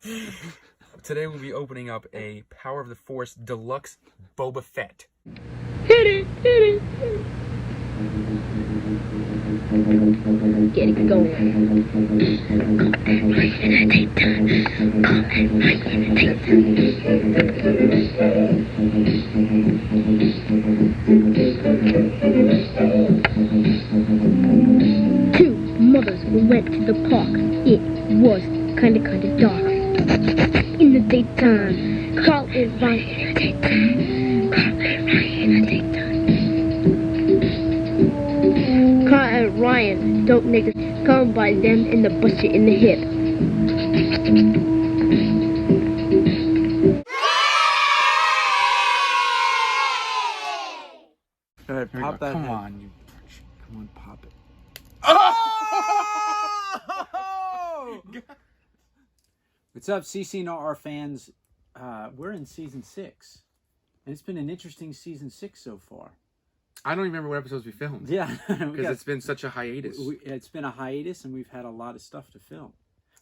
Today we'll be opening up a Power of the Force Deluxe Boba Fett. Hit it, hit it, hit it. Get it going. Two mothers went to the park. It was kinda dark. In the daytime, Carl and Ryan in the daytime. Carl and Ryan in the daytime. Carl and Ryan, dope niggas, come by them in the bust you in the hip. All right, pop that. Come head. on, you. Come on, pop it. Oh! What's up, CCNR fans? We're in season 6, and it's been an interesting season 6 so far. I don't even remember what episodes we filmed. Yeah, Because it's been such a hiatus. It's been a hiatus, and we've had a lot of stuff to film.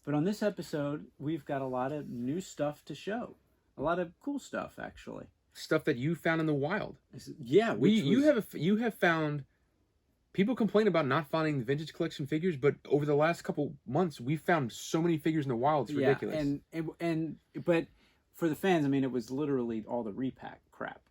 But on this episode, we've got a lot of new stuff to show. A lot of cool stuff, actually. Stuff that you found in the wild. Yeah, You have found. People complain about not finding the vintage collection figures, but over the last couple months, we found so many figures in the wild. It's ridiculous. But for the fans, I mean, it was literally all the repack crap.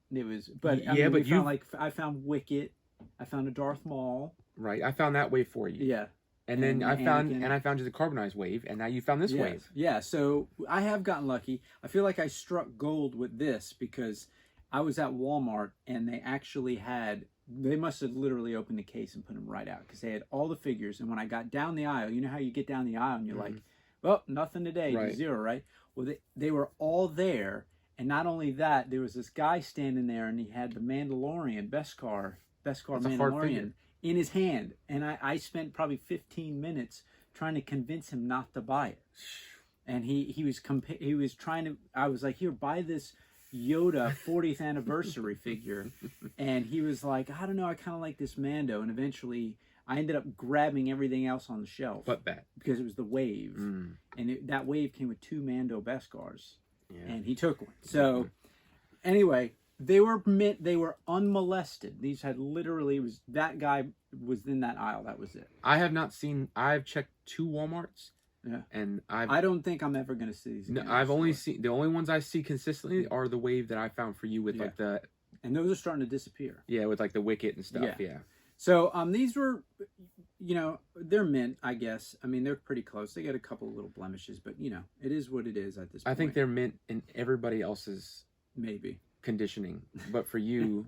It was, but I found Wicket, I found a Darth Maul. Right, I found that wave for you. Yeah, and then I found you the carbonized wave, and now you found this wave. Yeah, so I have gotten lucky. I feel like I struck gold with this because I was at Walmart and they actually had. They must have literally opened the case and put them right out because they had all the figures. And when I got down the aisle, you know how you get down the aisle and you're like, well, nothing today, right. Zero, right? Well, they were all there. And not only that, there was this guy standing there and he had the Mandalorian, Beskar Mandalorian in his hand. And I spent probably 15 minutes trying to convince him not to buy it. And he was trying to, I was like, here, buy this Yoda 40th anniversary figure, and he was like, I don't know, I kind of like this Mando, and eventually I ended up grabbing everything else on the shelf. But that because it was the wave, and that wave came with 2 Mando Beskars, and he took one. So anyway, they were unmolested. These had literally that guy was in that aisle. That was it. I have not seen. I've checked 2 Walmarts. Yeah, and I don't think I'm ever going to see these. No, I've only seen the only ones I see consistently are the wave that I found for you with like the, and those are starting to disappear. Yeah, with like the Wicket and stuff. Yeah. So these were, they're mint, I guess. I mean, they're pretty close. They got a couple of little blemishes, but it is what it is at this point. I think they're mint in everybody else's maybe conditioning, but for you,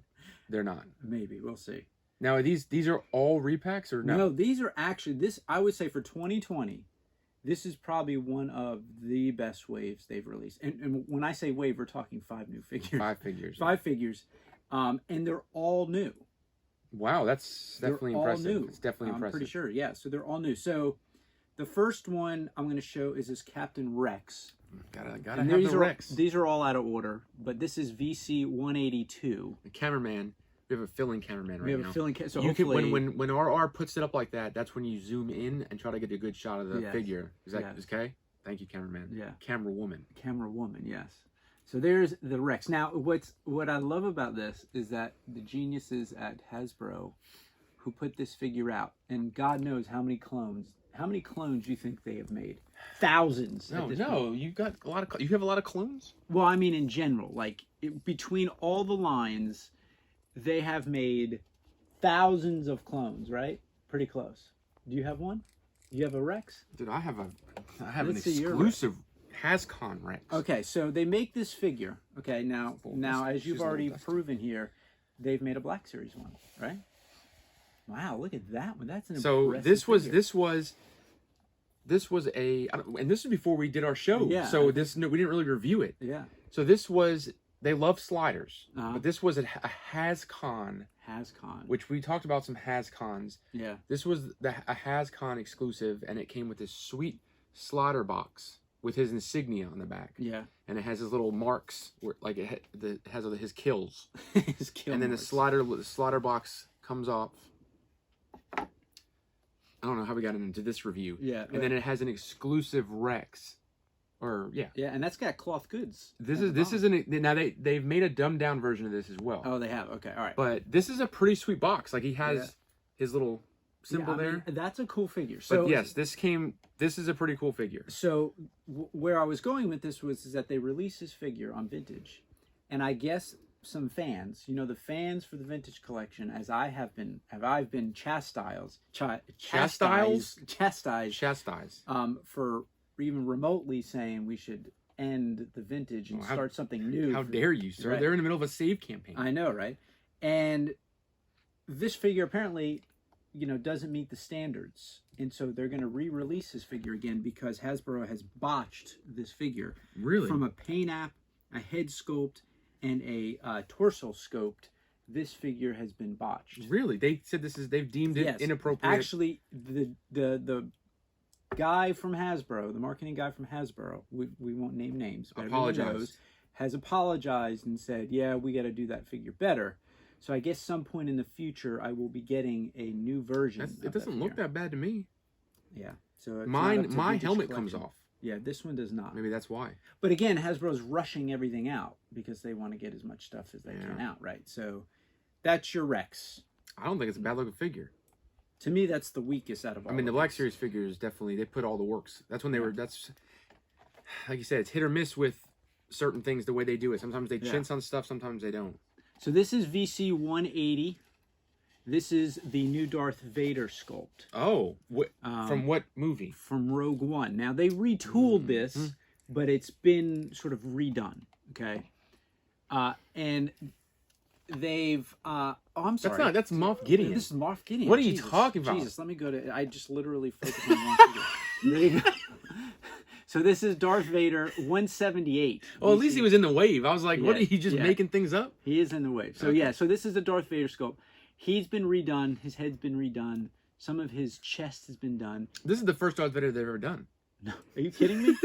they're not. Maybe we'll see. Now, are these are all repacks or no? No, these are actually I would say for 2020. This is probably one of the best waves they've released. And when I say wave, we're talking 5 new figures. 5 figures. 5 figures. And they're all new. Wow, that's definitely impressive. All new. It's definitely impressive. I'm pretty sure, yeah. So they're all new. So the first one I'm going to show is this Captain Rex. Gotta have the Rex. These are all out of order, but this is VC 182. The cameraman. We have a filling cameraman right now. We have a filling so you hopefully... can, when RR puts it up like that, that's when you zoom in and try to get a good shot of the figure. Is that okay? Thank you, cameraman. Yeah. Camera woman, yes. So there's the Rex. Now, what I love about this is that the geniuses at Hasbro who put this figure out, and God knows how many clones you think they have made? Thousands. No, you got a lot of. You have a lot of clones. Well, I mean, in general, like between all the lines. They have made thousands of clones, right? Pretty close. Do you have one? Do you have a Rex? Dude, I have an exclusive Hascon Rex. Okay, so they make this figure. Okay, now as you've already proven here, they've made a Black Series one, right? Wow, look at that one. That's an impressive figure. This was and this is before we did our show. Yeah. So we didn't really review it. Yeah. So this was. They love sliders, but this was a Hascon. Which we talked about some Hascons. Yeah. This was a Hascon exclusive, and it came with this sweet slider box with his insignia on the back. Yeah. And it has his little marks, where, like it has his kills. His kill. And then marks. the slider box comes off. I don't know how we got into this review. Yeah. And then it has an exclusive Rex. or yeah. Yeah, and that's got cloth goods. This isn't now they've made a dumbed down version of this as well. Oh, they have. Okay, all right. But this is a pretty sweet box. Like he has his little symbol I there. mean, that's a cool figure. So But yes, this is a pretty cool figure. So where I was going with this is that they released this figure on Vintage, and I guess some fans, the fans for the Vintage collection, as I've been chastised for even remotely saying we should end the Vintage and start something new. How dare you, sir? Right. They're in the middle of a save campaign. I know, right? And this figure apparently, doesn't meet the standards. And so they're going to re-release this figure again because Hasbro has botched this figure. Really? From a paint app, a head sculpt, and a torso sculpt, this figure has been botched. Really? They said they've deemed it inappropriate. Actually, the guy from Hasbro, the marketing guy from Hasbro, we won't name names, but has apologized and said, yeah, we got to do that figure better. So I guess some point in the future, I will be getting a new version. It doesn't look that bad to me. Yeah. So my helmet comes off. Yeah, this one does not. Maybe that's why. But again, Hasbro's rushing everything out because they want to get as much stuff as they can out, right? So that's your Rex. I don't think it's a bad looking figure. To me, that's the weakest out of all. I mean, the Black Series figures definitely, they put all the works. That's when they were, that's, like you said, it's hit or miss with certain things the way they do it. Sometimes they chintz on stuff, sometimes they don't. So this is VC 180. This is the new Darth Vader sculpt. Oh, from what movie? From Rogue One. Now, they retooled this, but it's been sort of redone, okay? And they've... I'm sorry. That's Moff Gideon. This is Moff Gideon. What are you talking about? Jesus, let me go to... I just literally focused on one figure. There you go. So this is Darth Vader 178. Well, at least he was in the wave. I was like, what, are you just making things up? He is in the wave. So so this is a Darth Vader sculpt. He's been redone. His head's been redone. Some of his chest has been done. This is the first Darth Vader they've ever done. No, are you kidding me?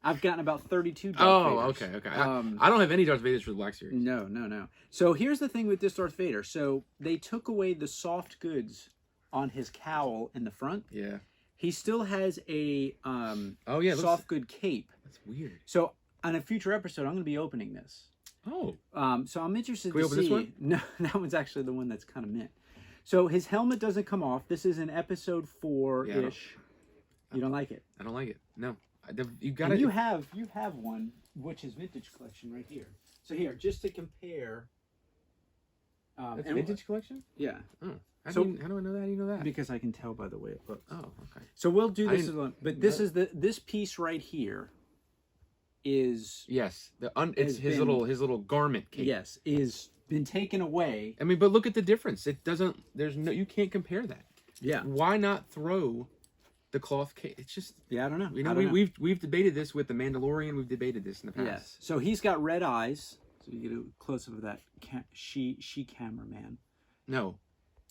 I've gotten about 32 Darth Vaders. Okay. I don't have any Darth Vaders for the Black Series. No. So here's the thing with this Darth Vader. So they took away the soft goods on his cowl in the front. Yeah. He still has a soft good cape. That's weird. So on a future episode, I'm going to be opening this. Oh. So I'm interested Can we to open see. this one? No, that one's actually the one that's kind of mint. So his helmet doesn't come off. This is in episode 4-ish. You don't like it? I don't like it. No. You got it. You have one, which is Vintage Collection right here. So here, just to compare. That's Vintage Collection? Yeah. Oh. How do I know that? How do you know that? Because I can tell by the way it looks. Oh, okay. So we'll do this alone. But this piece right here is it's his little garment cape. Yes, is been taken away. I mean, but look at the difference. It doesn't. You can't compare that. Yeah. Why not throw the cloth cape? It's just. Yeah, I don't know. We've debated this with the Mandalorian. We've debated this in the past. Yes. So he's got red eyes. So you get a close up of that she cameraman. No.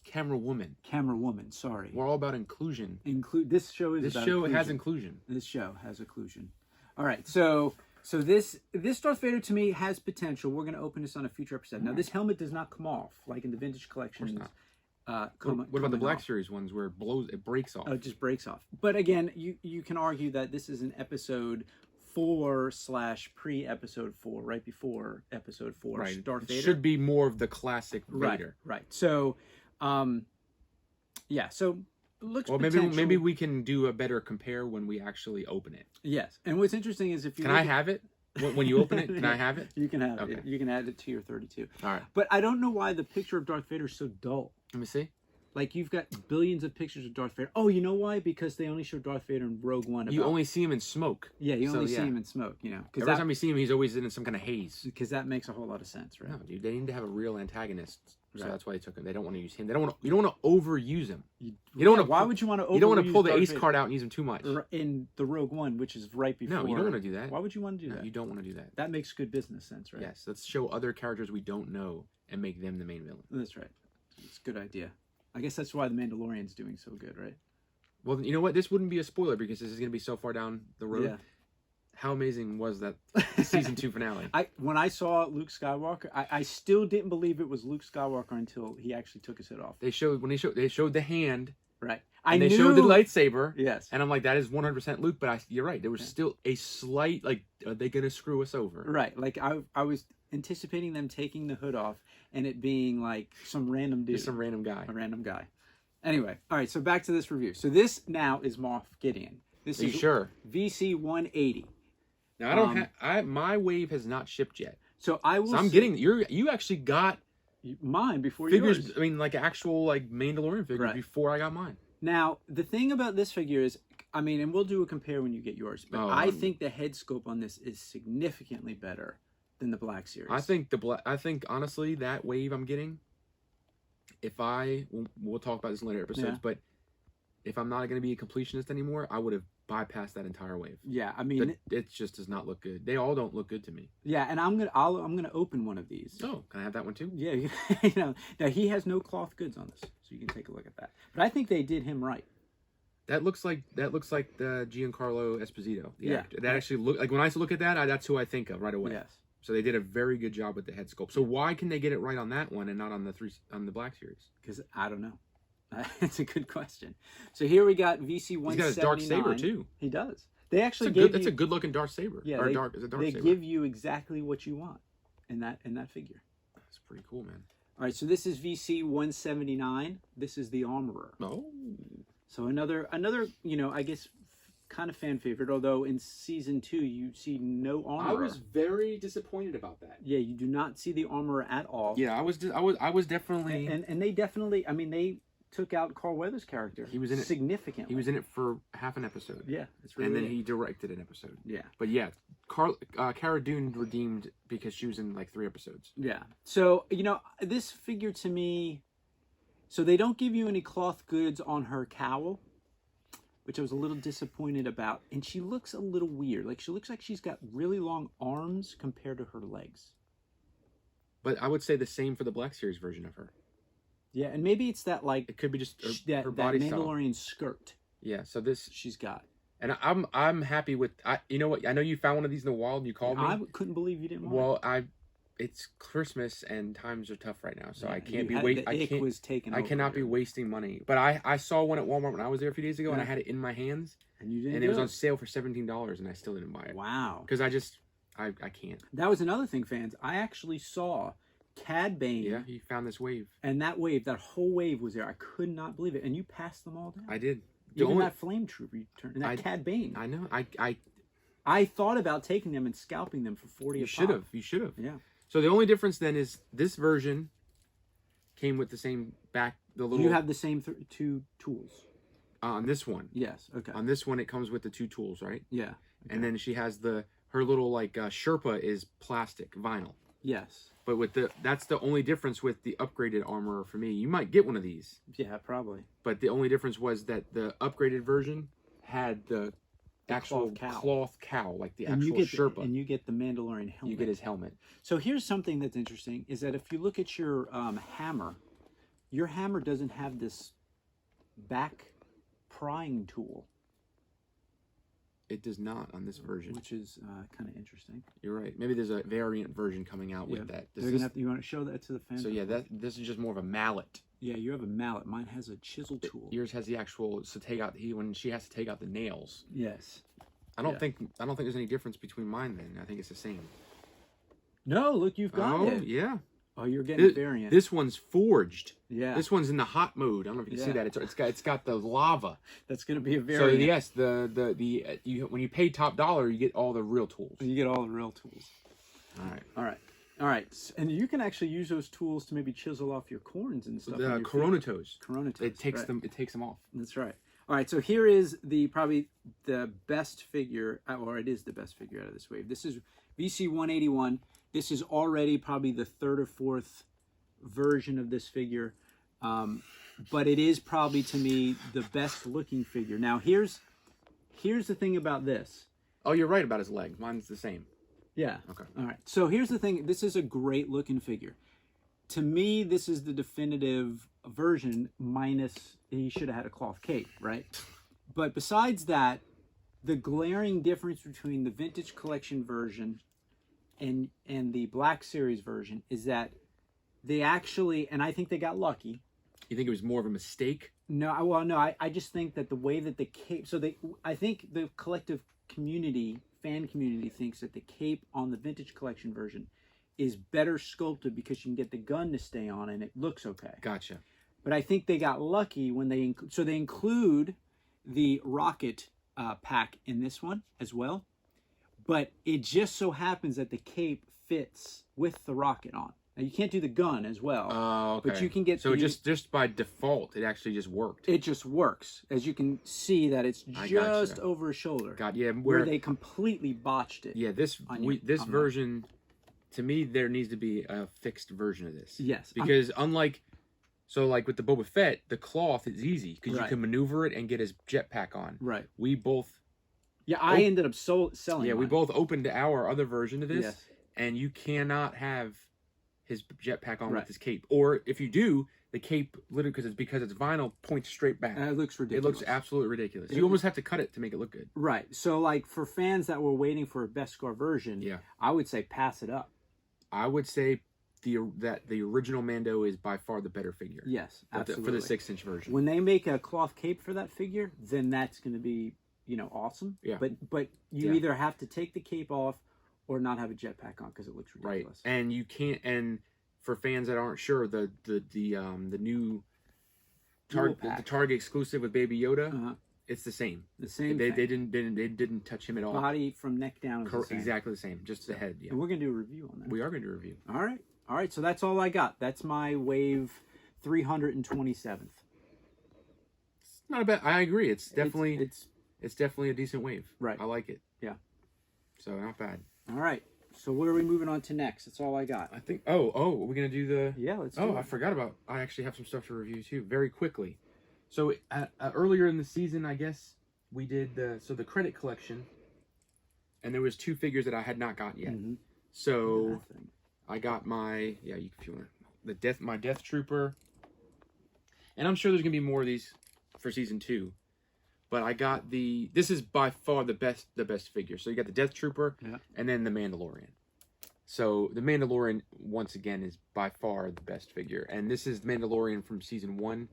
Camera woman. Camera woman, sorry. We're all about inclusion. This show is This about show inclusion. has inclusion. This show has inclusion. All right, so this Darth Vader to me has potential. We're going to open this on a future episode. Now, this helmet does not come off like in the Vintage Collection. Of course not. What about the Black Series ones where it breaks off? Oh, it just breaks off. But again, you can argue that this is an episode 4/pre-episode 4, right before episode 4. Right. Darth Vader should be more of the classic Vader. Right. So, so looks. Well, maybe we can do a better compare when we actually open it. Yes, and what's interesting is if you can I have it when you open it? Can I have it? You can have it. Yeah. You can add it to your 32. All right. But I don't know why the picture of Darth Vader is so dull. Let me see. Like you've got billions of pictures of Darth Vader. Oh, you know why? Because they only show Darth Vader in Rogue One. You only see him in smoke. Yeah, you only see him in smoke. Every time you see him, he's always in some kind of haze. Because that makes a whole lot of sense, right? No, dude, they need to have a real antagonist. So that's why they took him. They don't want to use him. You don't want to overuse him. You don't want to. Why would you want to? You don't want to pull the Ace card out and use him too much. In the Rogue One, which is right before. No, you don't want to do that. Why would you want to do that? You don't want to do that. That makes good business sense, right? Yes, let's show other characters we don't know and make them the main villain. That's right. It's a good idea. I guess that's why the Mandalorian's doing so good, right? Well, you know what? This wouldn't be a spoiler because this is going to be so far down the road. Yeah. How amazing was that season 2 finale? When I saw Luke Skywalker, I still didn't believe it was Luke Skywalker until he actually took his head off. They showed the hand. Right. And they showed the lightsaber. Yes. And I'm like, that is 100% Luke. But you're right. There was still a slight, like, are they going to screw us over? Right. Like, I was anticipating them taking the hood off and it being like some random dude. Just some random guy. A random guy. Anyway, all right, so back to this review. So this now is Moff Gideon. This Are you sure? VC 180. Now I don't have my wave has not shipped yet. So I will. So I'm getting you actually got mine before figures. Yours. I mean, like actual like Mandalorian figures before I got mine. Now the thing about this figure is, I mean, and we'll do a compare when you get yours. But I think the head sculpt on this is significantly better than the Black Series. I think honestly that wave I'm getting. We'll talk about this in later episodes, but if I'm not going to be a completionist anymore, I would have bypassed that entire wave. Yeah, I mean, it just does not look good. They all don't look good to me. Yeah, and I'm gonna open one of these. Oh, can I have that one too? Yeah, now he has no cloth goods on this, so you can take a look at that. But I think they did him right. That looks like the Giancarlo Esposito. The actor. That actually look like when I look at that, that's who I think of right away. Yes. So they did a very good job with the head sculpt. So why can they get it right on that one and not on the Black Series? Because I don't know. It's a good question. So here we got VC 179. He's got his dark saber too. He does. They actually that's a good looking dark saber. Yeah, they give you exactly what you want in that figure. That's pretty cool, man. All right, so this is VC 179. This is the Armorer. Oh. So another I guess kind of fan favorite, although in season 2 you see no Armorer. I was very disappointed about that. Yeah, you do not see the Armorer at all. Yeah, I was definitely and they definitely, I mean, they took out Carl Weathers' character. He was in it significantly. He was in it for half an episode. Yeah, it's really and then he directed an episode. Yeah, but yeah, Cara Dune redeemed because she was in like 3 episodes. Yeah, so this figure to me, so they don't give you any cloth goods on her cowl, which I was a little disappointed about. And she looks a little weird. Like, she looks like she's got really long arms compared to her legs. But I would say the same for the Black Series version of her. Yeah, and maybe it's that, like... It could be just her body style. That Mandalorian skirt. Yeah, so this... She's got. And I'm happy with... you know what? I know you found one of these in the wild and you called me. I couldn't believe you didn't want it. Well, it's Christmas and times are tough right now, so I can't be I cannot be wasting money. But I saw one at Walmart when I was there a few days ago, and I had it in my hands, and you didn't. And it was on sale for $17, and I still didn't buy it. Wow! Because I can't. That was another thing, fans. I actually saw Cad Bane. Yeah, he found this wave, and that whole wave was there. I could not believe it, and you passed them all down. I did. Even that Flame Trooper you turned, and that Cad Bane. I know. I thought about taking them and scalping them for 40. You should have. You should have. Yeah. So the only difference then is this version came with the same back, the little... You have the same 2 tools. On this one. Yes, okay. On this one, it comes with the 2 tools, right? Yeah. Okay. And then she has her little, like, Sherpa is plastic, vinyl. Yes. But that's the only difference with the upgraded Armorer for me. You might get one of these. Yeah, probably. But the only difference was that the upgraded version had the actual cloth cowl, like the actual Sherpa. And you get the Mandalorian helmet. You get his helmet. So here's something that's interesting, is that if you look at your hammer, your hammer doesn't have this back prying tool. It does not on this version. Which is kind of interesting. You're right. Maybe there's a variant version coming out with that. You want to show that to the fans? So yeah, this is just more of a mallet. Yeah, you have a mallet. Mine has a chisel tool. Yours has the actual when she has to take out the nails. Yes. I don't think there's any difference between mine then. I think it's the same. No, look, you've got it. Oh yeah. Oh, you're getting a variant. This one's forged. Yeah. This one's in the hot mode. I don't know if you can see that. It's got the lava. That's going to be a variant. So yes, when you pay top dollar, you get all the real tools. You get all the real tools. All right. And you can actually use those tools to maybe chisel off your corns and stuff. The Corona toes. Corona toes. It takes them off. That's right. All right. So here is probably the best figure, or it is the best figure out of this wave. This is VC 181. This is already probably the 3rd or 4th version of this figure, but it is probably to me the best looking figure. Now here's the thing about this. Oh, you're right about his leg. Mine's the same. Yeah. Okay. All right. So here's the thing. This is a great looking figure. To me, this is the definitive version, minus he should have had a cloth cape, right? But besides that, the glaring difference between the Vintage Collection version and the Black Series version is that they actually, and I think they got lucky. You think it was more of a mistake No, I just think that the way that the cape, I think the collective community, fan community, thinks that the cape on the vintage collection version is better sculpted because you can get the gun to stay on and it looks okay. Gotcha. But I think they got lucky when they include the rocket pack in this one as well. But it just so happens that the cape fits with the rocket on. Now you can't do the gun as well. Okay. But you can get. So just by default, it actually just worked. It just works, as you can see that it's just over his shoulder. Where they completely botched it. Yeah, this version. To me, there needs to be a fixed version of this. Yes. Because unlike, like with the Boba Fett, the cloth is easy because you can maneuver it and get his jetpack on. Right. We both. Yeah, I ended up selling. Yeah, mine. We both opened our other version of this, yes. And you cannot have his jetpack on with his cape. Or if you do, the cape literally because it's vinyl points straight back. It looks ridiculous. It looks absolutely ridiculous. You almost have to cut it to make it look good. Right. So like for fans that were waiting for a Beskar version, I would say pass it up. I would say that the original Mando is by far the better figure. Yes, absolutely. For the 6-inch version. When they make a cloth cape for that figure, then that's going to be, awesome. Yeah. But you either have to take the cape off or not have a jetpack on because it looks ridiculous. Right. And you can't. And for fans that aren't sure, the new the Target exclusive with Baby Yoda. It's the same. The same. They didn't touch him at all. Body from neck down is the same. Exactly the same. Just the head. Yeah. And we're gonna do a review on that. We are gonna do a review. All right. So that's all I got. That's my wave 327th. It's not a bad. I agree. It's definitely it's definitely a decent wave. Right. I like it. Yeah. So not bad. All right. So what are we moving on to next? That's all I got. I think. Are we gonna do the? Yeah. Let's. do it. I forgot about. I actually have some stuff to review too. Very quickly. So earlier in the season, I guess we did the credit collection, and there was 2 figures that I had not gotten yet. Mm-hmm. So I got my you can feel it, my Death Trooper, and I'm sure there's gonna be more of these for season 2. But I got this is by far the best figure. So you got the Death Trooper, and then the Mandalorian. So the Mandalorian once again is by far the best figure, and this is the Mandalorian from season 1.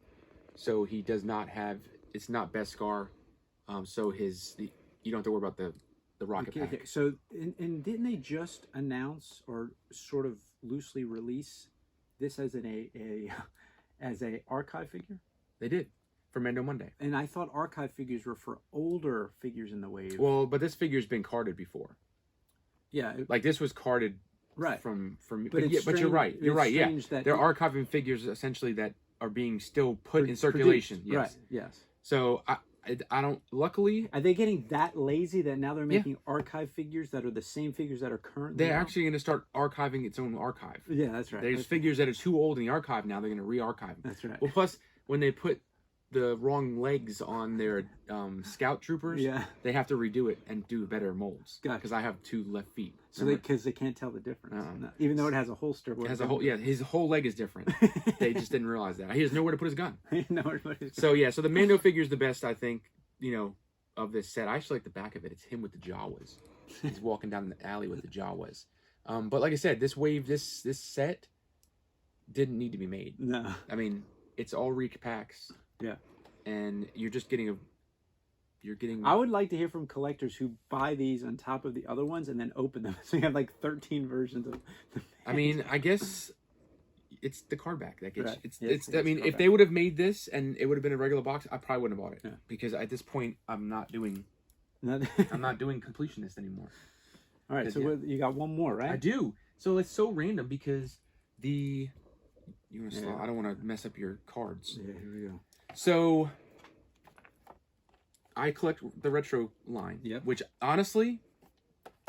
So he does not have. It's not Beskar. So you don't have to worry about the rocket pack. Okay. So and didn't they just announce or sort of loosely release this as as a archive figure? They did for Mando Monday. And I thought archive figures were for older figures in the wave. Well, but this figure's been carded before. Yeah. Like this was carded. Right. From. But you're right. You're right. Yeah. They're archiving figures essentially that are being still put in circulation. Produced. Yes. Right. Yes. So I don't. Luckily, are they getting that lazy that now they're making archive figures that are the same figures that are currently? They're actually going to start archiving its own archive. Yeah, that's right. There's figures that are too old in the archive now. They're going to re-archive them. That's right. Well, plus when they put the wrong legs on their scout troopers, they have to redo it and do better molds. Because I have 2 left feet. So because they can't tell the difference, even though it has a holster. It has a whole his whole leg is different. They just didn't realize that. He has nowhere to put his gun. So so the Mando figure is the best, I think. Of this set. I actually like the back of it. It's him with the Jawas. He's walking down the alley with the Jawas. But like I said, this wave, this set didn't need to be made. No. I mean, it's all repacks. Yeah. And you're just getting I would like to hear from collectors who buy these on top of the other ones and then open them. So you have like 13 versions of them. I mean, I guess it's the card back that gets right. I mean, if they would have made this and it would have been a regular box, I probably wouldn't have bought it. Yeah. Because at this point I'm not doing completionist anymore. All right, so you got one more, right? I do. So it's so random because I don't want to mess up your cards. Yeah, here we go. So I collect the retro line, which honestly,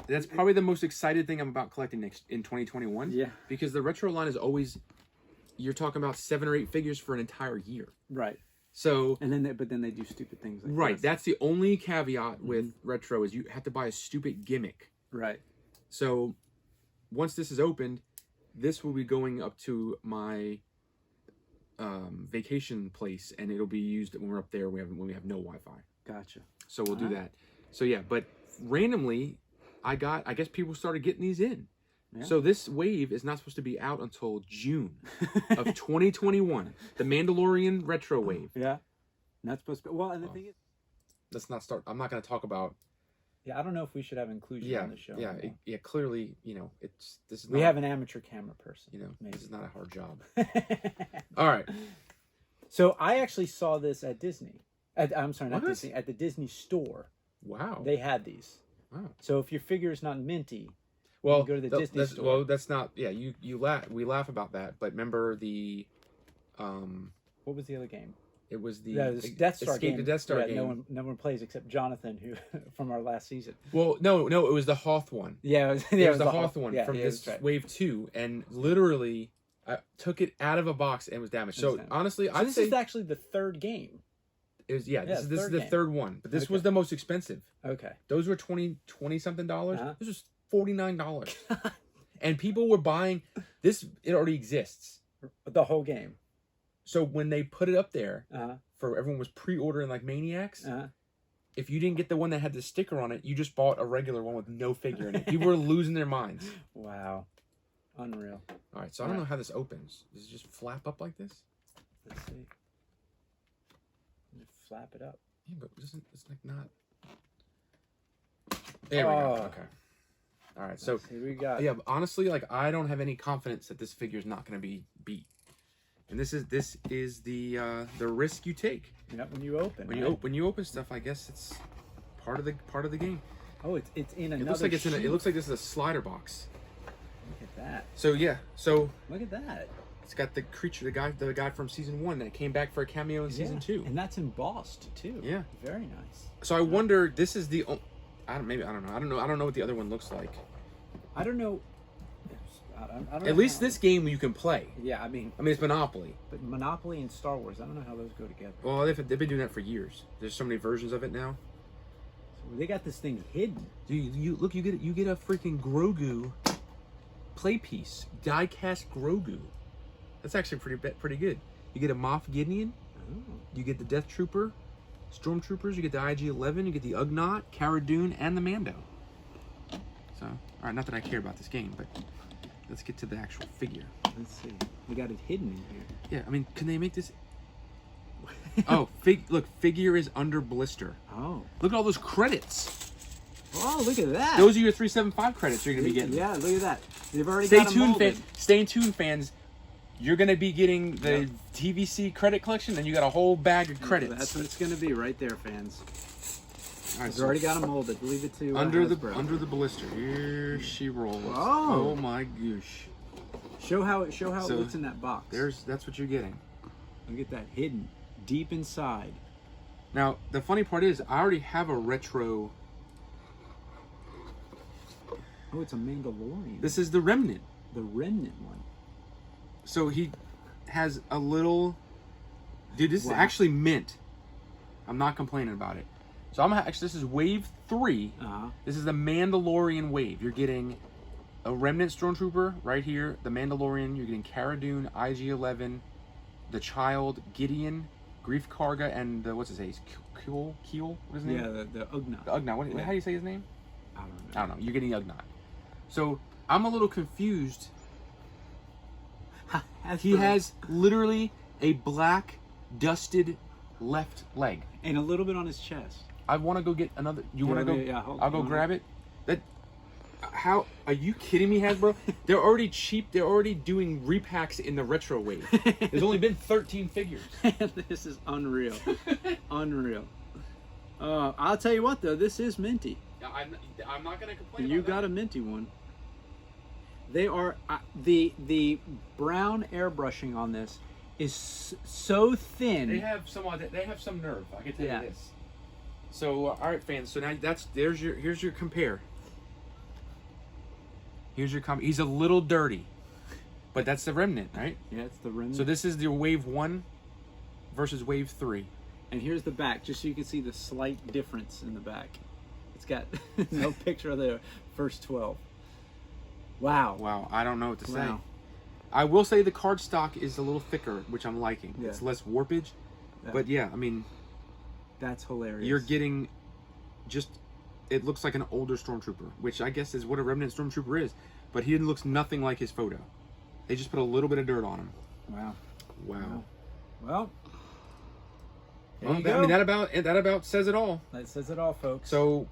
that's probably the most excited thing I'm about collecting in 2021. Yeah. Because the retro line is always, you're talking about 7 or 8 figures for an entire year. Right. So. And then they do stupid things like right. That's the only caveat with retro is you have to buy a stupid gimmick. Right. So once this is opened, this will be going up to my vacation place, and it'll be used when we're up there when we have no Wi-Fi. Gotcha. So we'll do that. So yeah, but randomly, I guess people started getting these in. Yeah. So this wave is not supposed to be out until June of 2021. The Mandalorian retro wave. Yeah. Not supposed to. Well, and the thing is, let's not start. I'm not going to talk about. yeah, I don't know if we should have inclusion on the show. Yeah, anymore. yeah. Clearly, you know, this is. We not, have an amateur camera person. You know, maybe. this is not a hard job. All right. So I actually saw this at Disney. I'm sorry, not What? Disney. At the Disney store. Wow. They had these. Wow. So if your figure is not minty, Well, you go to the Disney store. Well, that's not. Yeah, you laugh. We laugh about that, but remember the. What was the other game? It was the Death Star Escape game. the Death Star Yeah, game. no one plays except Jonathan, who from our last season. Well, no, it was the Hoth one. Yeah, It was the Hoth one yeah, from yeah, this that's right. wave 2, and literally, I took it out of a box and it was damaged. So honestly, So I'd this say is actually the third game. it was. Yeah, this is the game. third one, but this Okay. was the most expensive. Okay. Those were $20 something. Uh-huh. This was $49, and people were buying this. It already exists. The whole game. So when they put it up there, Uh-huh. for everyone was pre-ordering like maniacs. Uh-huh. If you didn't get the one that had the sticker on it, you just bought a regular one with no figure in it. People were losing their minds. Wow. Unreal. All right, so I don't know how this opens. Does it just flap up like this? Let's see. Just flap it up. Yeah, but it's like not. There we go. Oh. Okay. All right, so Here we got. yeah, but honestly, like I don't have any confidence that this figure is not going to be beat. And this is the risk you take Yep, when you open. when you open stuff. I guess it's part of the game. Oh, it's in another. It looks like it's sheet. it looks like this is a slider box. Look at that. So yeah, so Look at that. it's got the creature, the guy from season 1 that came back for a cameo in season 2. And that's embossed too. Yeah. Very nice. So I wonder, this is the I don't know what the other one looks like. I don't know. I don't know At least how- this game you can play. Yeah, I mean, it's Monopoly. but Monopoly and Star Wars, I don't know how those go together. Well, they've been doing that for years. There's so many versions of it now. So they got this thing hidden. You look, you get a freaking Grogu play piece, die cast Grogu. That's actually pretty good. You get a Moff Gideon. Oh. You get the Death Trooper, Stormtroopers. You get the IG-11. You get the Ugnaught, Cara Dune, and the Mando. So, all right, not that I care about this game, but let's get to the actual figure. Let's see. We got it hidden in here. Yeah, I mean, can they make this? Oh, look, figure is under blister. Oh. Look at all those credits. Oh, look at that. Those are your 375 credits you're gonna be getting. Yeah, look at that. They've already Stay got 'em tuned, molded. Stay tuned, fans. You're gonna be getting the TVC credit collection, and you got a whole bag of credits. That's what it's going to be right there, fans. All right, We've so already got them molded. Leave it to under Hasbro. the blister. Here she rolls. Oh. Oh my gosh. Show how it So, looks in that box. That's what you're getting. Look at that hidden deep inside. Now the funny part is, I already have a retro. Oh, it's a Mandalorian. This is the Remnant. the Remnant one. So he has a little. Dude, this is Wow. actually mint. I'm not complaining about it. So actually, this is wave 3. This is the Mandalorian wave. You're getting a Remnant Stormtrooper right here. The Mandalorian. You're getting Cara Dune, IG-11, the Child, Gideon, Grief Karga, and the, what's his name? Keel? What is his name? Yeah, the Ugnaught. The Ugnaught. How do you say his name? I don't know. I don't know. You're getting Ugnaught. So I'm a little confused. He has literally a black, dusted left leg. And a little bit on his chest. I want to go get another. You want to go? Yeah, I'll go grab it. That. How are you kidding me, Hasbro? They're already cheap. They're already doing repacks in the retro wave. There's only been 13 figures. This is unreal. Unreal. I'll tell you what though, this is minty. I'm not gonna complain. You got a minty one. They are the brown airbrushing on this is so thin. They have some nerve. I can tell Yeah. you this. So all right, fans. So now here's your compare. Here's your He's a little dirty, but that's the Remnant, right? Yeah, it's the Remnant. So this is the wave 1 versus wave 3. And here's the back, just so you can see the slight difference in the back. It's got no picture of the first 12. Wow. Wow, I don't know what to say. Wow. I will say the card stock is a little thicker, which I'm liking. Yeah. It's less warpage. Yeah. But yeah, I mean, That's hilarious. you're getting just, it looks like an older Stormtrooper, which I guess is what a Remnant Stormtrooper is. But he looks nothing like his photo. They just put a little bit of dirt on him. Wow. Wow. Well, There Well, you go. I mean, that about says it all. That says it all, folks. So,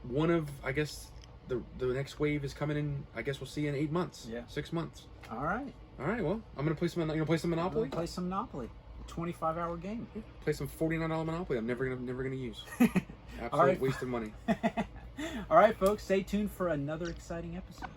one of, I guess, the next wave is coming in. I guess we'll see in 8 months. Yeah. 6 months. all right. All right. Well, I'm gonna play some. You gonna play some I'm Monopoly? gonna play some Monopoly. 25-hour game. Play some $49 Monopoly. I'm never gonna use. Absolute All right. waste of money. All right, folks. Stay tuned for another exciting episode.